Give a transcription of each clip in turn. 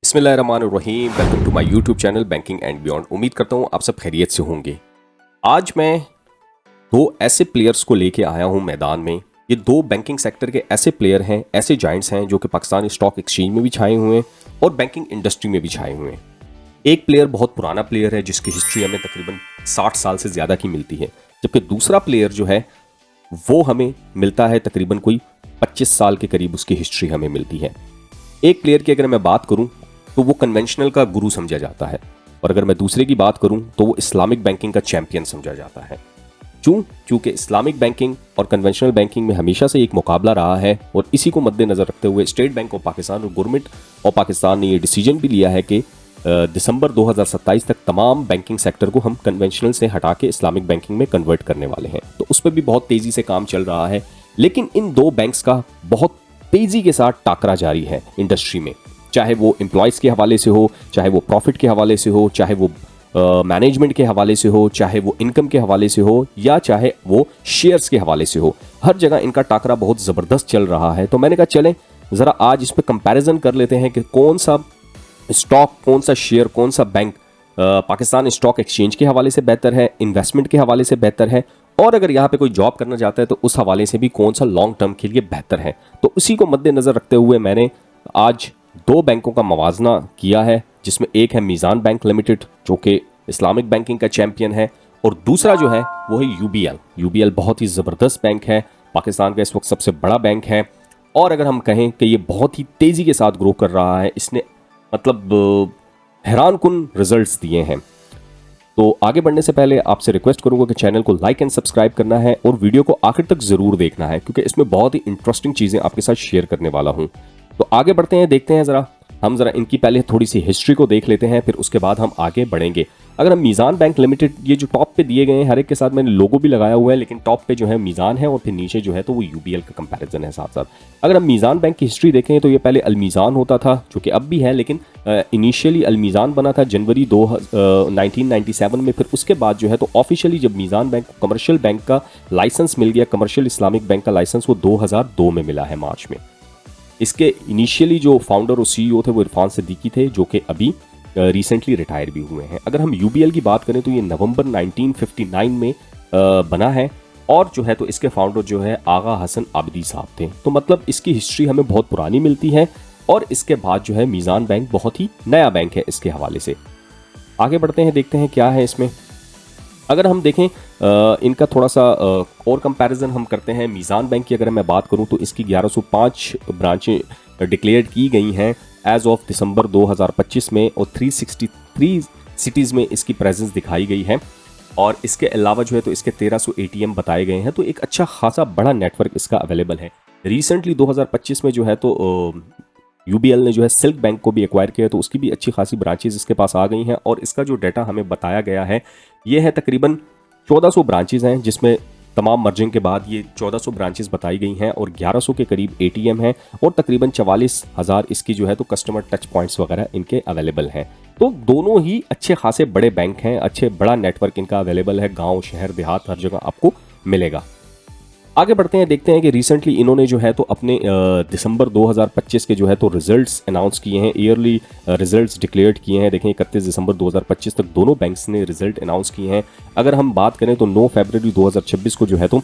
बिस्मिल्लाहिर्रहमानिर्रहीम। Welcome to my YouTube channel banking and beyond. उम्मीद करता हूँ आप सब खैरियत से होंगे। आज मैं दो ऐसे प्लेयर्स को लेके आया हूँ मैदान में। ये दो बैंकिंग सेक्टर के ऐसे प्लेयर हैं, ऐसे जायंट्स हैं जो कि पाकिस्तानी स्टॉक एक्सचेंज में भी छाए हुए हैं और बैंकिंग इंडस्ट्री में भी छाए हुए हैं। एक प्लेयर बहुत पुराना प्लेयर है जिसकी हिस्ट्री हमें तकरीबन 60 साल से ज़्यादा की मिलती है, जबकि दूसरा प्लेयर जो है वो हमें मिलता है तकरीबन कोई 25 साल के करीब उसकी हिस्ट्री हमें मिलती है। एक प्लेयर की अगर मैं बात करूं तो वो कन्वेंशनल का गुरु समझा जाता है, और अगर मैं दूसरे की बात करूं तो वो इस्लामिक बैंकिंग का चैंपियन समझा जाता है। क्योंकि इस्लामिक बैंकिंग और कन्वेंशनल बैंकिंग में हमेशा से एक मुकाबला रहा है, और इसी को मद्देनजर रखते हुए स्टेट बैंक ऑफ पाकिस्तान और गवर्नमेंट ऑफ पाकिस्तान ने ये डिसीजन भी लिया है कि दिसंबर 2027 तक तमाम बैंकिंग सेक्टर को हम कन्वेंशनल से हटा के इस्लामिक बैंकिंग में कन्वर्ट करने वाले हैं। तो उस पर भी बहुत तेज़ी से काम चल रहा है, लेकिन इन दो बैंक्स का बहुत तेज़ी के साथ टाकरा जारी है इंडस्ट्री में, चाहे वो एम्प्लॉयज़ के हवाले से हो, चाहे वो प्रॉफिट के हवाले से हो, चाहे वो मैनेजमेंट के हवाले से हो, चाहे वो इनकम के हवाले से हो, या चाहे वो शेयर्स के हवाले से हो। हर जगह इनका टाकरा बहुत ज़बरदस्त चल रहा है। तो मैंने कहा चलें ज़रा आज इस पर कंपैरिजन कर लेते हैं कि कौन सा स्टॉक, कौन सा शेयर, कौन सा बैंक पाकिस्तान स्टॉक एक्सचेंज के हवाले से बेहतर है, इन्वेस्टमेंट के हवाले से बेहतर है, और अगर यहाँ पे कोई जॉब करना चाहता है तो उस हवाले से भी कौन सा लॉन्ग टर्म के लिए बेहतर है। तो उसी को मद्देनज़र रखते हुए मैंने आज दो बैंकों का मवाजना किया है, जिसमें एक है मीज़ान बैंक लिमिटेड जो कि इस्लामिक बैंकिंग का चैंपियन है, और दूसरा जो है वो है यूबीएल। यूबीएल बहुत ही ज़बरदस्त बैंक है, पाकिस्तान का इस वक्त सबसे बड़ा बैंक है, और अगर हम कहें कि ये बहुत ही तेज़ी के साथ ग्रो कर रहा है, इसने मतलब हैरानकुन रिजल्ट्स दिए हैं। तो आगे बढ़ने से पहले आपसे रिक्वेस्ट करूंगा कि चैनल को लाइक एंड सब्सक्राइब करना है और वीडियो को आखिर तक ज़रूर देखना है, क्योंकि इसमें बहुत ही इंटरेस्टिंग चीज़ें आपके साथ शेयर करने वाला हूं। तो आगे बढ़ते हैं, देखते हैं हम ज़रा इनकी पहले थोड़ी सी हिस्ट्री को देख लेते हैं, फिर उसके बाद हम आगे बढ़ेंगे। अगर हम मीज़ान बैंक लिमिटेड, ये जो टॉप पे दिए गए हैं हर एक के साथ मैंने लोगो भी लगाया हुआ है, लेकिन टॉप पे जो है मीज़ान है और फिर नीचे जो है तो वो यूबीएल का कंपैरिजन है साथ साथ। अगर हम मीज़ान बैंक की हिस्ट्री देखें तो ये पहले अलमीज़ान होता था, जो कि अब भी है, लेकिन इनिशियली अलमीज़ान बना था जनवरी 1997 में। फिर उसके बाद जो है तो ऑफिशियली जब मीज़ान बैंक को कमर्शियल बैंक का लाइसेंस मिल गया, कमर्शियल इस्लामिक बैंक का लाइसेंस, वो 2002 में मिला है मार्च में। इसके इनिशियली जो फाउंडर और सीईओ थे वो इरफान सिद्दीकी थे, जो कि अभी रिसेंटली रिटायर भी हुए हैं। अगर हम यूबीएल की बात करें तो ये नवंबर 1959 में बना है, और जो है तो इसके फाउंडर जो है आगा हसन आबिदी साहब थे। तो मतलब इसकी हिस्ट्री हमें बहुत पुरानी मिलती है, और इसके बाद जो है मीज़ान बैंक बहुत ही नया बैंक है इसके हवाले से। आगे बढ़ते हैं, देखते हैं क्या है इसमें। अगर हम देखें इनका थोड़ा सा और कंपैरिजन हम करते हैं। मीज़ान बैंक की अगर मैं बात करूं तो इसकी 1105 ब्रांचें डिक्लेयर की गई हैं एज ऑफ दिसंबर 2025 में, और 363 सिटीज़ में इसकी प्रेजेंस दिखाई गई है, और इसके अलावा जो है तो इसके 1300 एटीएम बताए गए हैं। तो एक अच्छा खासा बड़ा नेटवर्क इसका अवेलेबल है। रिसेंटली 2025 में जो है तो यूबीएल ने जो है सिल्क बैंक को भी एक्वायर किया, तो उसकी भी अच्छी खासी ब्रांचेज इसके पास आ गई हैं, और इसका जो डाटा हमें बताया गया है ये है तकरीबन 1400 ब्रांचेज हैं, जिसमें तमाम मर्जिंग के बाद ये 1400 ब्रांचेस बताई गई हैं, और 1100 के करीब एटीएम हैं, और तकरीबन 44,000 इसकी जो है तो कस्टमर टच पॉइंट्स वगैरह इनके अवेलेबल हैं। तो दोनों ही अच्छे खासे बड़े बैंक हैं, अच्छे बड़ा नेटवर्क इनका अवेलेबल है, गांव शहर देहात हर जगह आपको मिलेगा। आगे बढ़ते हैं, देखते हैं कि रिसेंटली इन्होंने जो है तो अपने दिसंबर 2025 के जो है तो रिजल्ट्स अनाउंस किए हैं, ईयरली रिजल्ट्स डिक्लेयर्ड किए हैं। देखें 31 दिसंबर 2025 तक दोनों बैंक्स ने रिजल्ट अनाउंस किए हैं। अगर हम बात करें तो 9 फरवरी 2026 को जो है तो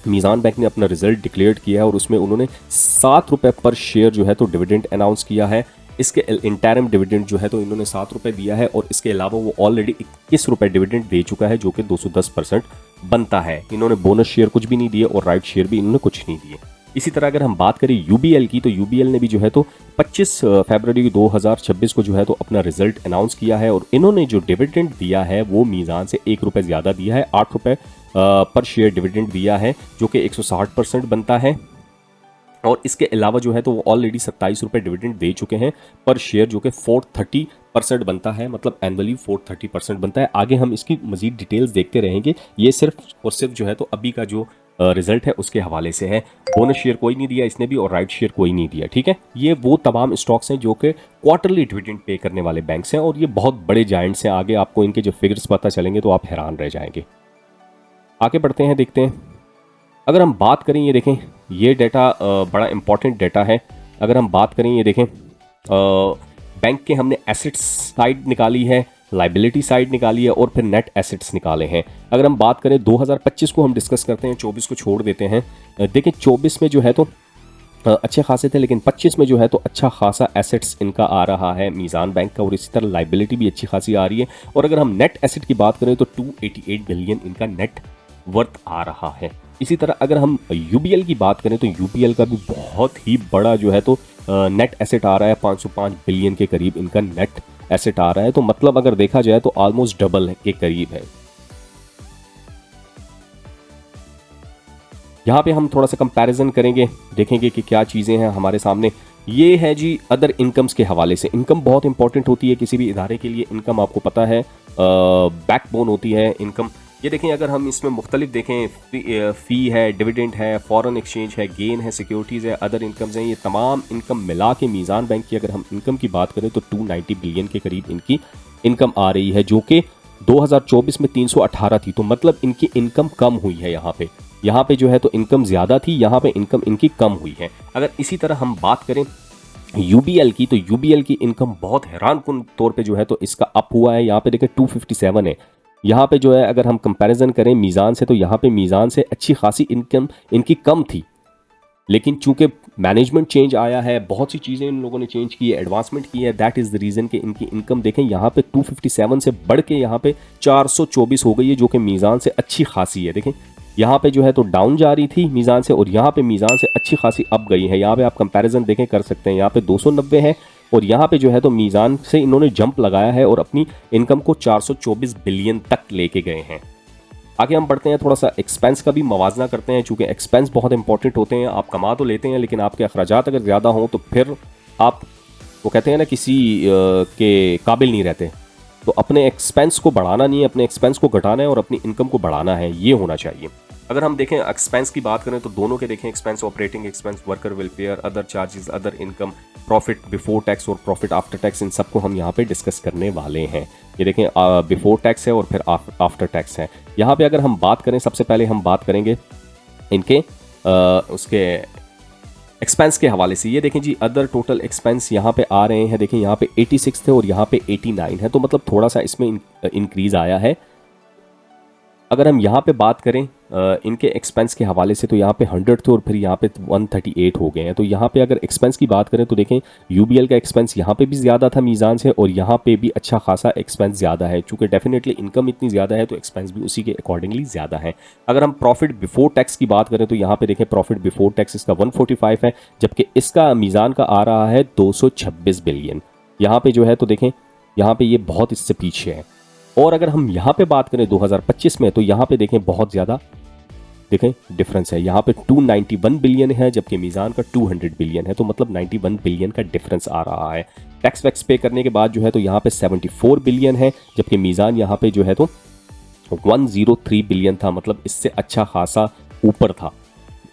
मीज़ान बैंक ने अपना रिजल्ट डिक्लेयर किया है, और उसमें उन्होंने 7 रुपये पर शेयर जो है तो डिविडेंड अनाउंस किया है। इसके इंटरिम डिविडेंड जो है तो इन्होंने 7 रुपये दिया है, और इसके अलावा वो ऑलरेडी 21 रुपये डिविडेंड दे चुका है, जो कि 210% बनता है। इन्होंने बोनस शेयर कुछ भी नहीं दिए, और राइट शेयर भी इन्होंने कुछ नहीं दिए। इसी तरह अगर हम बात करें यूबीएल की, तो यूबीएल ने भी जो है तो 25 फरवरी 2026 को जो है तो अपना रिजल्ट अनाउंस किया है, और इन्होंने जो डिविडेंड दिया है वो मीज़ान से 1 रुपये ज़्यादा दिया है, 8 रुपये पर शेयर डिविडेंड दिया है, जो कि 160% बनता है। और इसके अलावा जो है तो वो ऑलरेडी 27 रुपये डिविडेंड दे चुके हैं पर शेयर, जो कि 430% बनता है, मतलब एनुअली 430% बनता है। आगे हम इसकी मजीद डिटेल्स देखते रहेंगे। ये सिर्फ और सिर्फ जो है तो अभी का जो रिजल्ट है उसके हवाले से है। बोनस शेयर कोई नहीं दिया इसने भी, और राइट शेयर कोई नहीं दिया। ठीक है, ये वो तमाम स्टॉक्स हैं जो कि क्वार्टरली डिविडेंड पे करने वाले बैंक्स हैं, और ये बहुत बड़े जायंट्स हैं। आगे आपको इनके जो फिगर्स पता चलेंगे तो आप हैरान रह जाएंगे। आगे बढ़ते हैं, देखते हैं। अगर हम बात करें, ये देखें, ये डाटा बड़ा इंपॉर्टेंट डाटा है। अगर हम बात करें, ये देखें, बैंक के हमने एसेट्स साइड निकाली है, लाइबिलिटी साइड निकाली है और फिर नेट एसेट्स निकाले हैं। अगर हम बात करें 2025 को हम डिस्कस करते हैं, 24 को छोड़ देते हैं। देखिए 24 में जो है तो अच्छे खासे थे, लेकिन 25 में जो है तो अच्छा खासा एसेट्स इनका आ रहा है मीज़ान बैंक का, और इसी तरह लाइबिलिटी भी अच्छी खासी आ रही है। और अगर हम नेट एसेट की बात करें तो 288 बिलियन इनका नेट वर्थ आ रहा है। इसी तरह अगर हम यूबीएल की बात करें तो यूबीएल का भी बहुत ही बड़ा जो है तो नेट एसेट आ रहा है, 505 बिलियन के करीब इनका नेट एसेट आ रहा है। तो मतलब अगर देखा जाए तो ऑलमोस्ट डबल के करीब है। यहाँ पे हम थोड़ा सा कंपैरिजन करेंगे, देखेंगे कि क्या चीज़ें हैं हमारे सामने। ये है जी अदर इनकम्स के हवाले से। इनकम बहुत इंपॉर्टेंट होती है किसी भी इदारे के लिए। इनकम आपको पता है बैकबोन होती है इनकम। ये देखें, अगर हम इसमें मुख्तलिफ देखें, फ़ी है, डिविडेंड है, फॉरेन एक्सचेंज है, गेन है, सिक्योरिटीज़ है, अदर इनकम्स हैं, ये तमाम इनकम मिला के मीज़ान बैंक की अगर हम इनकम की बात करें तो 290 बिलियन के करीब इनकी इनकम आ रही है, जो कि 2024 में 318 थी। तो मतलब इनकी इनकम कम हुई है। यहाँ पे जो है तो इनकम ज़्यादा थी, यहाँ पे इनकम इनकी कम हुई है। अगर इसी तरह हम बात करें यूबीएल की, तो यूबीएल की इनकम बहुत हैरानकुन तौर पे जो है तो इसका अप हुआ है। यहाँ पे देखें 257 है। यहाँ पे जो है अगर हम कंपैरिजन करें मीज़ान से, तो यहाँ पे मीज़ान से अच्छी खासी इनकम इनकी कम थी, लेकिन चूंकि मैनेजमेंट चेंज आया है, बहुत सी चीज़ें इन लोगों ने चेंज की है, एडवांसमेंट की है, दैट इज़ द रीज़न कि इनकी इनकम देखें यहाँ पे 257 से बढ़ के यहाँ पे 424 हो गई है, जो कि मीज़ान से अच्छी खासी है। देखें यहाँ पे जो है तो डाउन जा रही थी मीज़ान से, और यहाँ पे मीज़ान से अच्छी खासी अप गई है। यहाँ पे आप कंपैरिजन देखें कर सकते हैं, यहाँ पे 290 है और यहाँ पे जो है तो मीज़ान से इन्होंने जंप लगाया है और अपनी इनकम को 424 बिलियन तक लेके गए हैं। आगे हम बढ़ते हैं, थोड़ा सा एक्सपेंस का भी मवाजना करते हैं, चूँकि एक्सपेंस बहुत इंपॉर्टेंट होते हैं। आप कमा तो लेते हैं, लेकिन आपके अखराजात अगर ज़्यादा हों तो फिर आप, वो कहते हैं ना, किसी के काबिल नहीं रहते। तो अपने एक्सपेंस को बढ़ाना नहीं है, अपने एक्सपेंस को घटाना है और अपनी इनकम को बढ़ाना है, ये होना चाहिए। अगर हम देखें एक्सपेंस की बात करें तो दोनों के देखें, expense, operating expense, worker welfare, other charges, other income, profit before tax और प्रॉफिट आफ्टर टैक्स, इन सबको हम यहाँ पे डिस्कस करने वाले हैं। ये देखें बिफोर टैक्स है और फिर आफ्टर टैक्स है। यहाँ पे अगर हम बात करें, सबसे पहले हम बात करेंगे इनके उसके एक्सपेंस के हवाले से। ये देखें जी अदर टोटल एक्सपेंस यहाँ पे आ रहे हैं, देखें यहाँ पे 86 थे और यहाँ पे 89 है, तो मतलब थोड़ा सा इसमें इंक्रीज़ आया है। अगर हम यहाँ पे बात करें इनके एक्सपेंस के हवाले से, तो यहाँ पे 100 थे और फिर यहाँ पे 138 हो गए हैं। तो यहाँ पे अगर एक्सपेंस की बात करें तो देखें यूबीएल का एक्सपेंस यहाँ पे भी ज़्यादा था मीज़ान से, और यहाँ पे भी अच्छा खासा एक्सपेंस ज़्यादा है। चूँकि डेफिनेटली इनकम इतनी ज़्यादा है तो एक्सपेंस भी उसी के अकॉर्डिंगली ज़्यादा है। अगर हम प्रॉफिट बिफोर टैक्स की बात करें तो यहाँ पे देखें प्रॉफिट बिफोर टैक्स इसका 145 है, जबकि इसका मीज़ान का आ रहा है 226 बिलियन। यहाँ पे जो है तो देखें यहाँ पे ये बहुत इससे पीछे है। और अगर हम यहाँ पे बात करें 2025 में, तो यहाँ पे देखें बहुत ज़्यादा देखें डिफरेंस है। यहाँ पे 291 बिलियन है, जबकि मीज़ान का 200 बिलियन है, तो मतलब 91 बिलियन का डिफरेंस आ रहा है। टैक्स वैक्स पे करने के बाद जो है तो यहाँ पे 74 बिलियन है, जबकि मीज़ान यहाँ पे जो है तो 103 बिलियन था, मतलब इससे अच्छा खासा ऊपर था।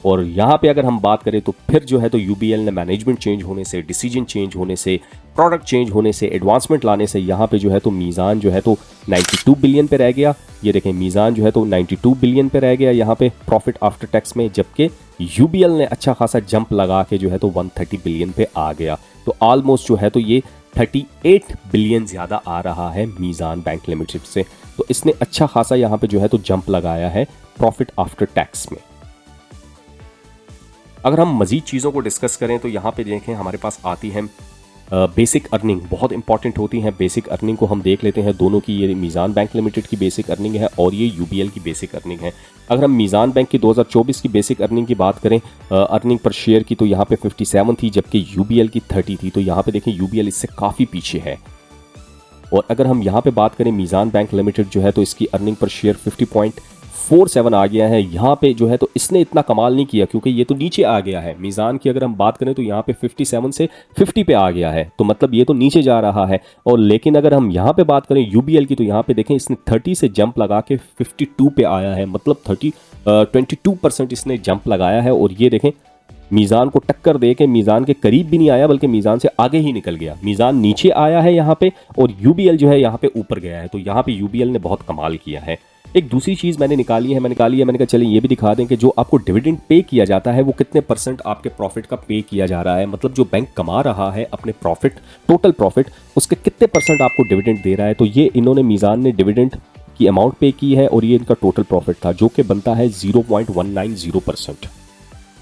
और यहाँ पे अगर हम बात करें तो फिर जो है तो यूबीएल ने मैनेजमेंट चेंज होने से, डिसीजन चेंज होने से, प्रोडक्ट चेंज होने से, एडवांसमेंट लाने से यहाँ पे जो है तो मीज़ान जो है तो 92 बिलियन पे रह गया। ये देखें मीज़ान जो है तो 92 बिलियन पे रह गया यहाँ पे प्रॉफिट आफ्टर टैक्स में, जबकि यूबीएल ने अच्छा खासा जंप लगा के जो है तो 130 बिलियन पे आ गया। तो ऑलमोस्ट जो है तो ये 38 बिलियन ज़्यादा आ रहा है मीज़ान बैंक लिमिटेड से। तो इसने अच्छा खासा यहाँ पे जो है तो जंप लगाया है प्रॉफिट आफ्टर टैक्स में। अगर हम मज़ीद चीज़ों को डिस्कस करें तो यहाँ पे देखें हमारे पास आती है बेसिक अर्निंग, बहुत इंपॉर्टेंट होती है। बेसिक अर्निंग को हम देख लेते हैं, दोनों की, ये मीज़ान बैंक लिमिटेड की बेसिक अर्निंग है और ये यूबीएल की बेसिक अर्निंग है। अगर हम मीज़ान बैंक की 2024 की बेसिक अर्निंग की बात करें, अर्निंग पर शेयर की, तो यहाँ पे 57 थी, जबकि यूबीएल की 30 थी। तो यहाँ पे देखें यूबीएल इससे काफ़ी पीछे है। और अगर हम यहाँ पे बात करें मीज़ान बैंक लिमिटेड जो है तो इसकी अर्निंग पर शेयर 50.47 आ गया है। यहाँ पे जो है तो इसने इतना कमाल नहीं किया, क्योंकि ये तो नीचे आ गया है। मीज़ान की अगर हम बात करें तो यहाँ पे 57 से 50 पे आ गया है, तो मतलब ये तो नीचे जा रहा है। और लेकिन अगर हम यहाँ पे बात करें यूबीएल की, तो यहाँ पे देखें इसने 30 से जंप लगा के 52 पे आया है, मतलब 22% इसने जंप लगाया है। और ये देखें मीज़ान को टक्कर दे के मीज़ान के करीब भी नहीं आया, बल्कि मीज़ान से आगे ही निकल गया। मीज़ान नीचे आया है यहाँ पे और यूबीएल जो है यहाँ पे ऊपर गया है। तो यहाँ पे यूबीएल ने बहुत कमाल किया है। एक दूसरी चीज़ मैंने निकाली है, मैंने कहा चलिए ये भी दिखा दें कि जो आपको डिविडेंड पे किया जाता है वो कितने % आपके प्रॉफिट का पे किया जा रहा है, मतलब जो बैंक कमा रहा है अपने प्रॉफिट, टोटल प्रॉफिट, उसके कितने % आपको डिविडेंड दे रहा है। तो ये इन्होंने मीज़ान ने डिविडेंड की अमाउंट पे की है और ये इनका टोटल प्रॉफिट था जो कि बनता है 0.190%।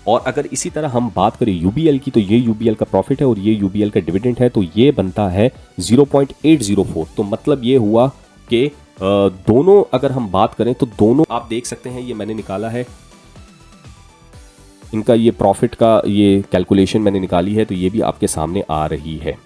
और अगर इसी तरह हम बात करें यूबीएल की, तो ये यूबीएल का प्रॉफिट है और ये यूबीएल का डिविडेंड है, तो ये बनता है 0.804। तो मतलब ये हुआ कि दोनों अगर हम बात करें तो दोनों आप देख सकते हैं, ये मैंने निकाला है इनका, ये प्रॉफिट का ये कैलकुलेशन मैंने निकाली है, तो ये भी आपके सामने आ रही है।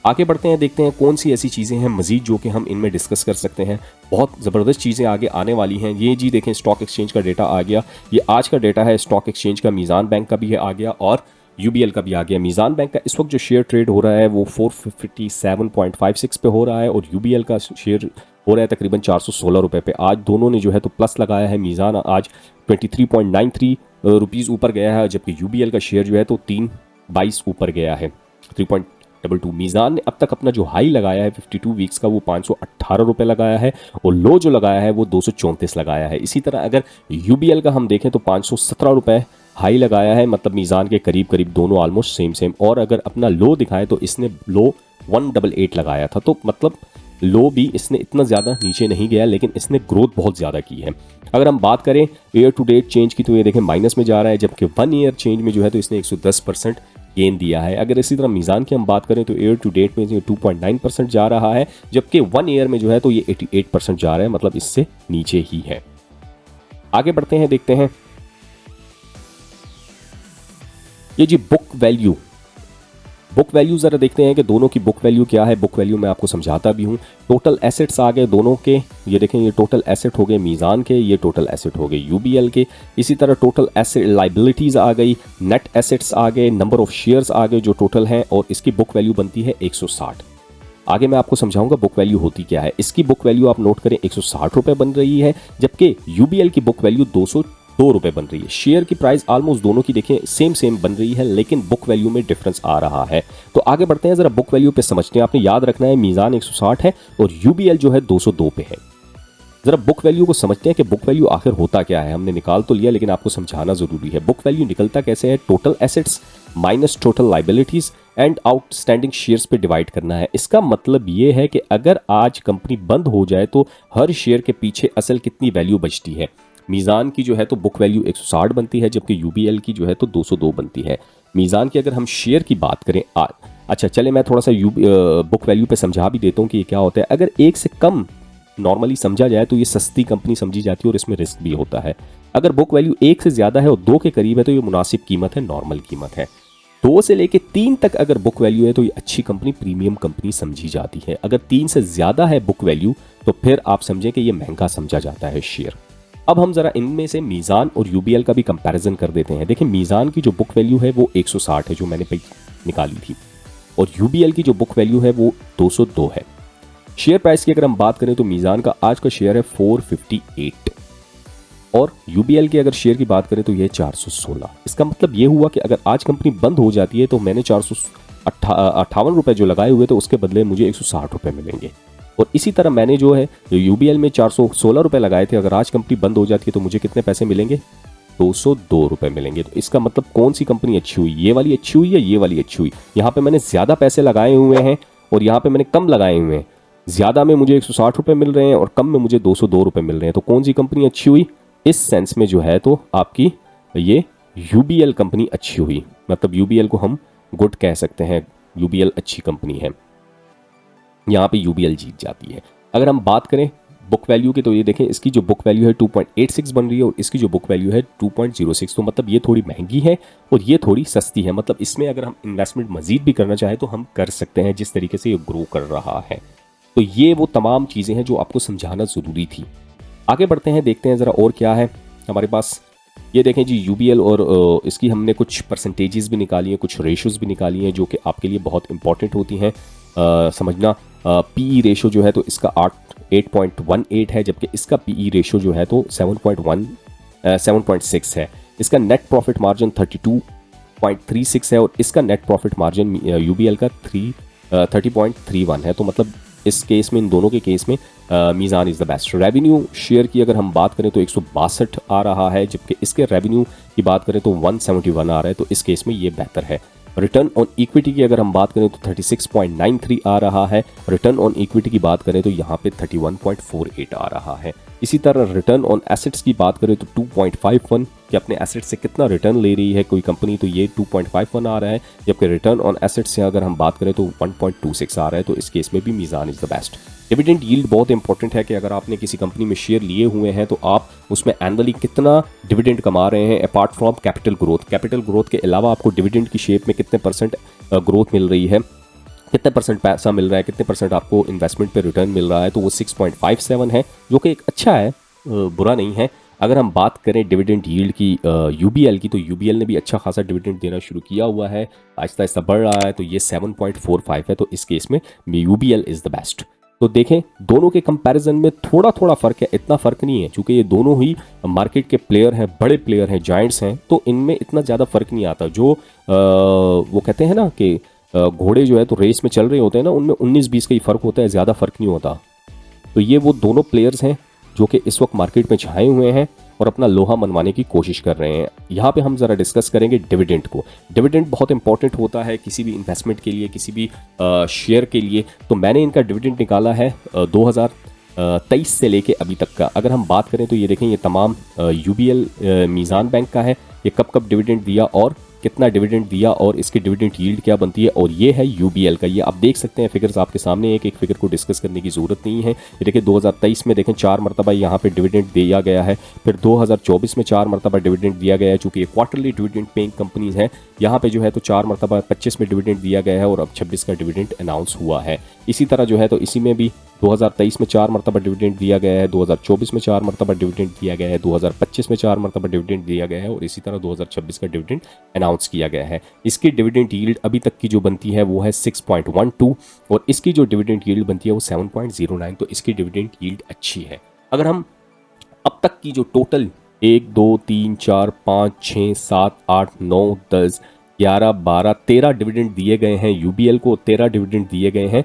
आगे बढ़ते हैं, देखते हैं कौन सी ऐसी चीज़ें हैं मजीद जो कि हम इनमें डिस्कस कर सकते हैं। बहुत ज़बरदस्त चीज़ें आगे आने वाली हैं। ये जी देखें, स्टॉक एक्सचेंज का डेटा आ गया, ये आज का डेटा है स्टॉक एक्सचेंज का, मीज़ान बैंक का भी है आ गया और यूबीएल का भी आ गया। मीज़ान बैंक का इस वक्त जो शेयर ट्रेड हो रहा है वो 457.56 पे हो रहा है और यूबीएल का शेयर हो रहा है तकरीबन 416 रुपये पे। आज दोनों ने जो है तो प्लस लगाया है। मीज़ान आज 23.93 रुपीज़ ऊपर गया है, जबकि यूबीएल का शेयर जो है तो 3.22 ऊपर गया है, 3.22। मीज़ान ने अब तक अपना जो हाई लगाया है 52 वीक्स का वो 518 रुपये लगाया है और लो जो लगाया है वो 234 लगाया है। इसी तरह अगर यूबीएल का हम देखें तो 517 रुपये हाई लगाया है, मतलब मीज़ान के करीब करीब दोनों ऑलमोस्ट सेम। और अगर अपना लो दिखाएं तो इसने लो 188 लगाया था, तो मतलब लो भी इसने इतना ज़्यादा नीचे नहीं गया, लेकिन इसने ग्रोथ बहुत ज़्यादा की है। अगर हम बात करें ईयर टू डेट चेंज की तो ये देखें माइनस में जा रहा है, जबकि 1 ईयर चेंज में जो है तो इसने 110% गेन दिया है। अगर इसी तरह मीज़ान की हम बात करें तो ईयर टू डेट में 2.9% जा रहा है, जबकि 1 ईयर में जो है तो ये 88% जा रहा है, मतलब इससे नीचे ही है। आगे बढ़ते हैं, देखते हैं ये जी बुक वैल्यू ज़रा देखते हैं कि दोनों की बुक वैल्यू क्या है। बुक वैल्यू मैं आपको समझाता भी हूँ। टोटल एसेट्स आ गए दोनों के, ये देखें ये टोटल एसेट हो गए मीज़ान के, ये टोटल एसेट हो गए यूबीएल के। इसी तरह टोटल एसेट लाइबिलिटीज़ आ गई, नेट एसेट्स आ गए, नंबर ऑफ शेयर्स आ गए जो टोटल हैं, और इसकी बुक वैल्यू बनती है 160। आगे मैं आपको समझाऊंगा बुक वैल्यू होती क्या है। इसकी बुक वैल्यू आप नोट करें 160 रुपये बन रही है, जबकि यूबीएल की बुक वैल्यू 202 रुपये बन रही है। शेयर की प्राइस ऑलमोस्ट दोनों की देखें सेम बन रही है, लेकिन बुक वैल्यू में डिफरेंस आ रहा है। तो आगे बढ़ते हैं, जरा बुक वैल्यू पे समझते हैं। आपने याद रखना है मीज़ान 160 है और यूबीएल जो है 202 पे है। जरा बुक वैल्यू को समझते हैं कि बुक वैल्यू आखिर होता क्या है। हमने निकाल तो लिया, लेकिन आपको समझाना जरूरी है। बुक वैल्यू निकलता कैसे है, total assets minus total liabilities and outstanding shares पे डिवाइड करना है। इसका मतलब ये है कि अगर आज कंपनी बंद हो जाए तो हर शेयर के पीछे असल कितनी वैल्यू बचती है। मीज़ान की जो है तो बुक वैल्यू 160 बनती है, जबकि यूबीएल की जो है तो 202 बनती है। मीज़ान की अगर हम शेयर की बात करें अच्छा चले मैं थोड़ा सा बुक वैल्यू पे समझा भी देता हूँ कि ये क्या होता है। अगर एक से कम नॉर्मली समझा जाए तो ये सस्ती कंपनी समझी जाती है और इसमें रिस्क भी होता है। अगर बुक वैल्यू 1 से ज़्यादा है और 2 के करीब है तो ये मुनासिब कीमत है, नॉर्मल कीमत है। 2 से लेके 3 तक अगर बुक वैल्यू है तो ये अच्छी कंपनी, प्रीमियम कंपनी समझी जाती है। अगर 3 से ज़्यादा है बुक वैल्यू तो फिर आप समझें कि ये महंगा समझा जाता है शेयर। अब हम जरा इनमें से मीज़ान और यूबीएल का भी कंपैरिजन कर देते हैं। देखिए मीज़ान की जो बुक वैल्यू है वो 160 है जो मैंने निकाली थी, और यूबीएल की जो बुक वैल्यू है वो 202 है। शेयर प्राइस की अगर हम बात करें तो मीज़ान का आज का शेयर है 458 और यूबीएल की अगर शेयर की बात करें तो ये 416। इसका मतलब ये हुआ कि अगर आज कंपनी बंद हो जाती है तो मैंने 458 रुपये जो लगाए हुए तो उसके बदले मुझे 160 रुपये मिलेंगे। और इसी तरह मैंने जो है यूबीएल में 416 रुपये लगाए थे, अगर आज कंपनी बंद हो जाती है तो मुझे कितने पैसे मिलेंगे, 202 रुपये मिलेंगे। तो इसका मतलब कौन सी कंपनी अच्छी हुई, ये वाली अच्छी हुई या ये वाली अच्छी हुई। यहाँ पे मैंने ज़्यादा पैसे लगाए हुए हैं और यहाँ पे मैंने कम लगाए हुए हैं। ज़्यादा में मुझे 160 रुपये मिल रहे हैं और कम में मुझे 202 रुपये मिल रहे हैं। तो कौन सी कंपनी अच्छी हुई, इस सेंस में जो है तो आपकी ये यूबीएल कंपनी अच्छी हुई, मतलब यूबीएल को हम गुड कह सकते हैं, यूबीएल अच्छी कंपनी है। यहाँ पे यूबीएल जीत जाती है। अगर हम बात करें बुक वैल्यू की तो ये देखें इसकी जो बुक वैल्यू है 2.86 बन रही है और इसकी जो बुक वैल्यू है 2.06। तो मतलब ये थोड़ी महंगी है और ये थोड़ी सस्ती है। मतलब इसमें अगर हम इन्वेस्टमेंट मजीद भी करना चाहें तो हम कर सकते हैं, जिस तरीके से ये ग्रो कर रहा है। तो ये वो तमाम चीज़ें हैं जो आपको समझाना ज़रूरी थी। आगे बढ़ते हैं, देखते हैं ज़रा और क्या है हमारे पास। ये देखें जी यूबीएल और इसकी हमने कुछ परसेंटेजेस भी निकाली हैं, कुछ रेशोज़ भी निकाली हैं जो कि आपके लिए बहुत इंपॉर्टेंट होती हैं समझना। पीई रेशो जो है तो इसका 8.18 है, जबकि इसका पीई रेशो जो है तो 7.6 है। इसका नेट प्रॉफिट मार्जिन 32.36 है और इसका नेट प्रॉफिट मार्जिन यूबीएल का 30.31 है। तो मतलब इस केस में, इन दोनों के केस में Meezan is the best. Revenue share की अगर हम बात करें तो 162 आ रहा है, जबकि इसके रेवेन्यू की बात करें तो 171 आ रहा है, तो इस केस में ये बेहतर है। रिटर्न ऑन इक्विटी की अगर हम बात करें तो 36.93 आ रहा है। रिटर्न ऑन इक्विटी की बात करें तो यहाँ पे 31.48 आ रहा है। इसी तरह रिटर्न ऑन एसेट्स की बात करें तो 2.51, कि अपने एसेट से कितना रिटर्न ले रही है कोई कंपनी, तो ये 2.51 आ रहा है, जबकि रिटर्न ऑन एसेट्स से अगर हम बात करें तो 1.26 आ रहा है, तो इस केस में भी Meezan is the best. Dividend yield बहुत इंपॉर्टेंट है कि अगर आपने किसी कंपनी में शेयर लिए हुए हैं तो आप उसमें एनुअली कितना डिविडेंड कमा रहे हैं, apart from capital growth. Capital growth के अलावा आपको डिविडेंड की शेप में कितने परसेंट ग्रोथ मिल रही है, कितने परसेंट पैसा मिल रहा है, कितने परसेंट आपको इन्वेस्टमेंट पे रिटर्न मिल रहा है, तो वो 6.57 है, जो कि एक अच्छा है, बुरा नहीं है। अगर हम बात करें डिविडेंड यील्ड की यूबीएल की, तो यूबीएल ने भी अच्छा खासा डिविडेंड देना शुरू किया हुआ है, आहिस्ता आहिस्ता बढ़ रहा है, तो ये 7.45 है, तो इस केस में यूबीएल इज़ द बेस्ट। तो देखें दोनों के कंपैरिजन में थोड़ा थोड़ा फ़र्क है, इतना फ़र्क नहीं है, क्योंकि ये दोनों ही मार्केट के प्लेयर हैं, बड़े प्लेयर हैं, जायंट्स हैं, तो इनमें इतना ज़्यादा फ़र्क नहीं आता। जो वो कहते हैं ना कि घोड़े जो है तो रेस में चल रहे होते हैं ना, उनमें 19-20 का ही फ़र्क होता है, ज़्यादा फ़र्क नहीं होता। तो ये वो दोनों प्लेयर्स हैं जो कि इस वक्त मार्केट में छाए हुए हैं और अपना लोहा मनवाने की कोशिश कर रहे हैं। यहाँ पे हम ज़रा डिस्कस करेंगे डिविडेंड को। डिविडेंड बहुत इंपॉर्टेंट होता है किसी भी इन्वेस्टमेंट के लिए, किसी भी शेयर के लिए। तो मैंने इनका डिविडेंड निकाला है 2023 से लेके अभी तक का। अगर हम बात करें तो ये देखें, ये तमाम यूबीएल मीज़ान बैंक का है, ये कब कब डिविडेंड दिया और कितना डिविडेंड दिया और इसकी डिविडेंड यील्ड क्या बनती है, और ये है यूबीएल का। ये आप देख सकते हैं फिगर्स आपके सामने, एक एक फिगर को डिस्कस करने की ज़रूरत नहीं है। ये देखिए 2023 में देखें 4 मरतबा यहाँ पे डिविडेंड दिया गया है, फिर 2024 में 4 मरतबा डिविडेंड दिया गया है, चूँकि ये क्वार्टरली डिविडेंड पेइंग कंपनीज हैं। यहाँ पे जो है तो 4 मरतबा 25 में डिविडेंड दिया गया है और अब 26 का डिविडेंड अनाउंस हुआ है। इसी तरह जो है तो इसी में भी 2023 में 4 मरतबा डिविडेंड दिया गया है, 2024 में 4 मरतबा डिविडेंड दिया गया है, 2025 में 4 मरतबा डिविडेंड दिया गया है और इसी तरह 2026 का डिविडेंड अनाउंस किया गया है। इसकी डिविडेंड यील्ड अभी तक की जो बनती है वो है 6.12 और इसकी जो डिविडेंड यील्ड बनती है वो 7.09, तो इसकी डिविडेंड यील्ड अच्छी है। अगर हम अब तक की जो टोटल 1 2 3 4 5 6 7 8 9 10 11 12 13 डिविडेंड दिए गए हैं यूबीएल को, 13 डिविडेंड दिए गए हैं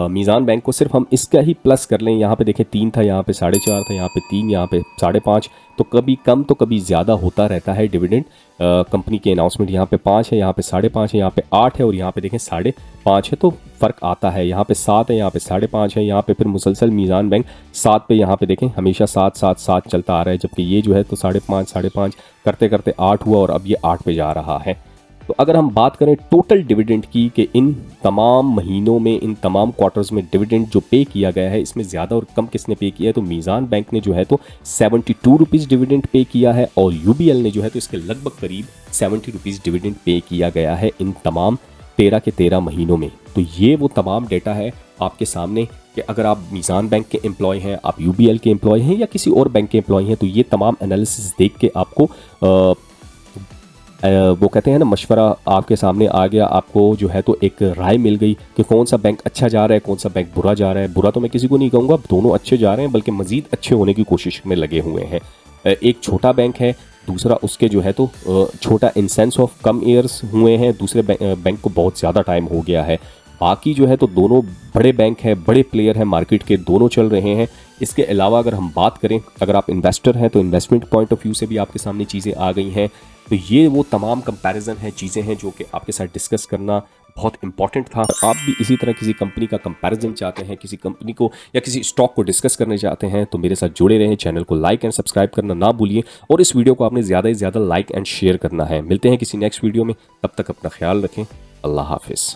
मीज़ान बैंक को। सिर्फ हम इसका ही प्लस कर लें, यहाँ पे देखें 3 था, यहाँ पे 4.5 था, यहाँ पे 3, यहाँ पे 5.5, तो कभी कम तो कभी ज़्यादा होता रहता है डिविडेंड। कंपनी के अनाउंसमेंट यहाँ पे 5 है, यहाँ पे 5.5 है, यहाँ पे 8 है और यहाँ पे देखें 5.5 है, तो फ़र्क आता है। यहाँ पे 7 है, यहाँ पे 5.5 है, यहाँ पे फिर मुसलसल मीज़ान बैंक 7 पे, यहाँ पे देखें हमेशा 7 7 7 चलता आ रहा है, जबकि ये जो है तो 5.5 करते करते 8 हुआ और अब ये 8 पे जा रहा है। तो अगर हम बात करें टोटल डिविडेंड की कि इन तमाम महीनों में, इन तमाम क्वार्टर्स में डिविडेंड जो पे किया गया है, इसमें ज़्यादा और कम किसने पे किया है, तो मीज़ान बैंक ने जो है तो 72 रुपीज़ डिविडेंड पे किया है और यूबीएल ने जो है तो इसके लगभग करीब 70 रुपीज़ डिविडेंड पे किया गया है इन तमाम 13 के 13 महीनों में। तो ये वो तमाम डेटा है आपके सामने कि अगर आप मीज़ान बैंक के एम्प्लॉय हैं, आप यूबीएल के एम्प्लॉय हैं या किसी और बैंक के एम्प्लॉय हैं, तो ये तमाम एनालिसिस देख के आपको वो कहते हैं ना मशवरा आपके सामने आ गया, आपको जो है तो एक राय मिल गई कि कौन सा बैंक अच्छा जा रहा है, कौन सा बैंक बुरा जा रहा है। बुरा तो मैं किसी को नहीं कहूँगा, दोनों अच्छे जा रहे हैं, बल्कि मज़ीद अच्छे होने की कोशिश में लगे हुए हैं। एक छोटा बैंक है, दूसरा उसके जो है तो छोटा in sense of come years हुए हैं, दूसरे बैंक को बहुत ज़्यादा टाइम हो गया है। बाकी जो है तो दोनों बड़े बैंक हैं, बड़े प्लेयर हैं मार्केट के, दोनों चल रहे हैं। इसके अलावा अगर हम बात करें, अगर आप इन्वेस्टर हैं तो इन्वेस्टमेंट पॉइंट ऑफ व्यू से भी आपके सामने चीज़ें आ गई हैं। तो ये वो तमाम कंपैरिजन है, चीज़ें हैं जो कि आपके साथ डिस्कस करना बहुत इंपॉर्टेंट था। आप भी इसी तरह किसी कंपनी का कंपैरिजन चाहते हैं, किसी कंपनी को या किसी स्टॉक को डिस्कस करना चाहते हैं, तो मेरे साथ जुड़े रहें। चैनल को लाइक एंड सब्सक्राइब करना ना भूलिए और इस वीडियो को आपने ज़्यादा से ज़्यादा लाइक एंड शेयर करना है। मिलते हैं किसी नेक्स्ट वीडियो में, तब तक अपना ख्याल रखें। अल्लाह हाफिज़।